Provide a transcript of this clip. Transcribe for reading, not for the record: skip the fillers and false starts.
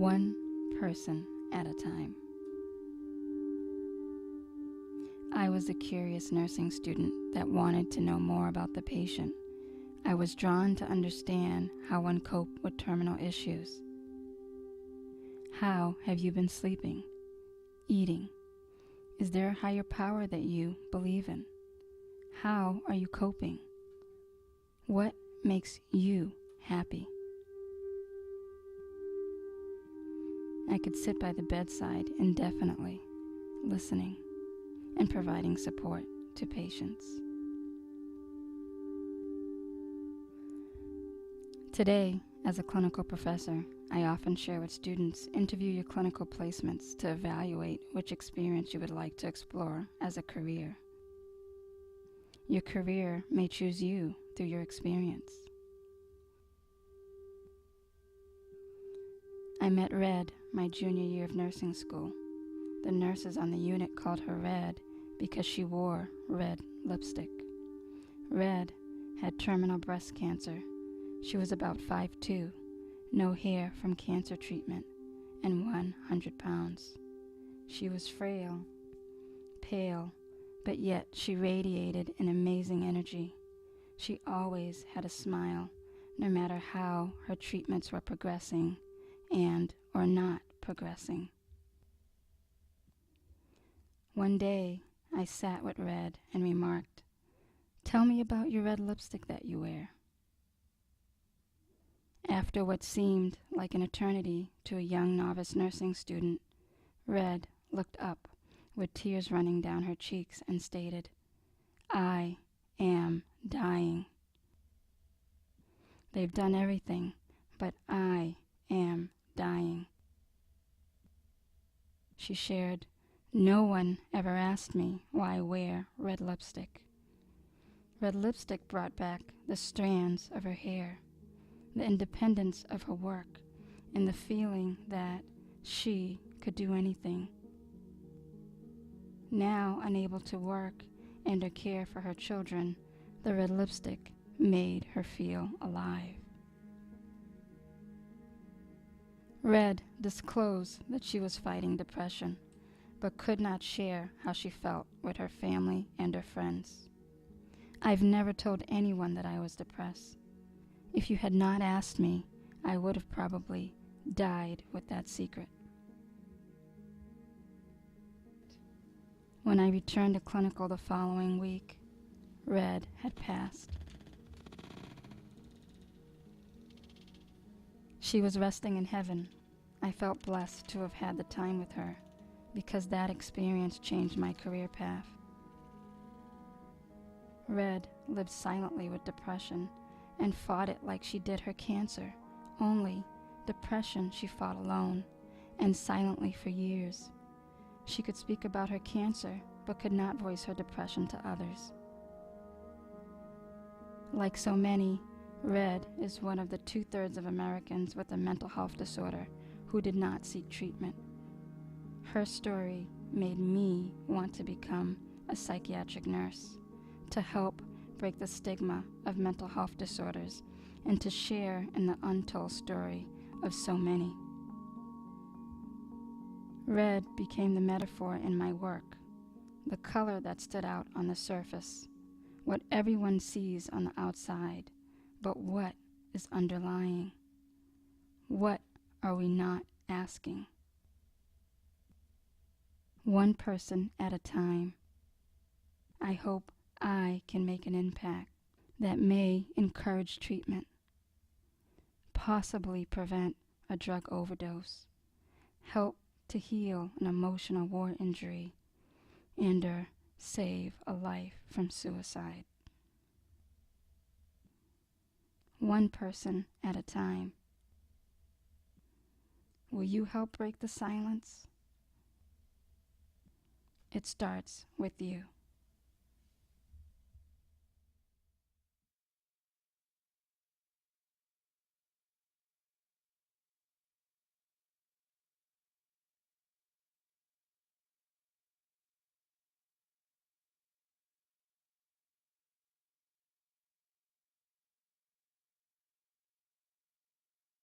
one person at a time. I was a curious nursing student that wanted to know more about the patient. I was drawn to understand how one coped with terminal issues. How have you been sleeping? Eating? Is there a higher power that you believe in? How are you coping? What makes you happy? I could sit by the bedside indefinitely, listening and providing support to patients. Today, as a clinical professor, I often share with students, interview your clinical placements to evaluate which experience you would like to explore as a career. Your career may choose you through your experience. I met Red my junior year of nursing school. The nurses on the unit called her Red because she wore red lipstick. Red had terminal breast cancer. She was about 5'2", no hair from cancer treatment, and 100 pounds. She was frail, pale, but yet she radiated an amazing energy. She always had a smile, no matter how her treatments were progressing and or not progressing. One day, I sat with Red and remarked, "Tell me about your red lipstick that you wear." After what seemed like an eternity to a young novice nursing student, Red looked up with tears running down her cheeks and stated, "I am dying. They've done everything, but I am dying." She shared, "No one ever asked me why I wear red lipstick." Red lipstick brought back the strands of her hair, the independence of her work, and the feeling that she could do anything. Now unable to work and or care for her children, the red lipstick made her feel alive. Red disclosed that she was fighting depression, but could not share how she felt with her family and her friends. "I've never told anyone that I was depressed. If you had not asked me, I would have probably died with that secret." When I returned to clinical the following week, Red had passed. She was resting in heaven. I felt blessed to have had the time with her, because that experience changed my career path. Red lived silently with depression and fought it like she did her cancer, only depression she fought alone and silently for years. She could speak about her cancer, but could not voice her depression to others. Like so many, Red is one of the 2/3 of Americans with a mental health disorder who did not seek treatment. Her story made me want to become a psychiatric nurse, to help break the stigma of mental health disorders and to share in the untold story of so many. Red became the metaphor in my work, the color that stood out on the surface, what everyone sees on the outside, but what is underlying? What are we not asking? One person at a time. I hope I can make an impact that may encourage treatment, possibly prevent a drug overdose, help to heal an emotional war injury, and or save a life from suicide. One person at a time. Will you help break the silence? It starts with you.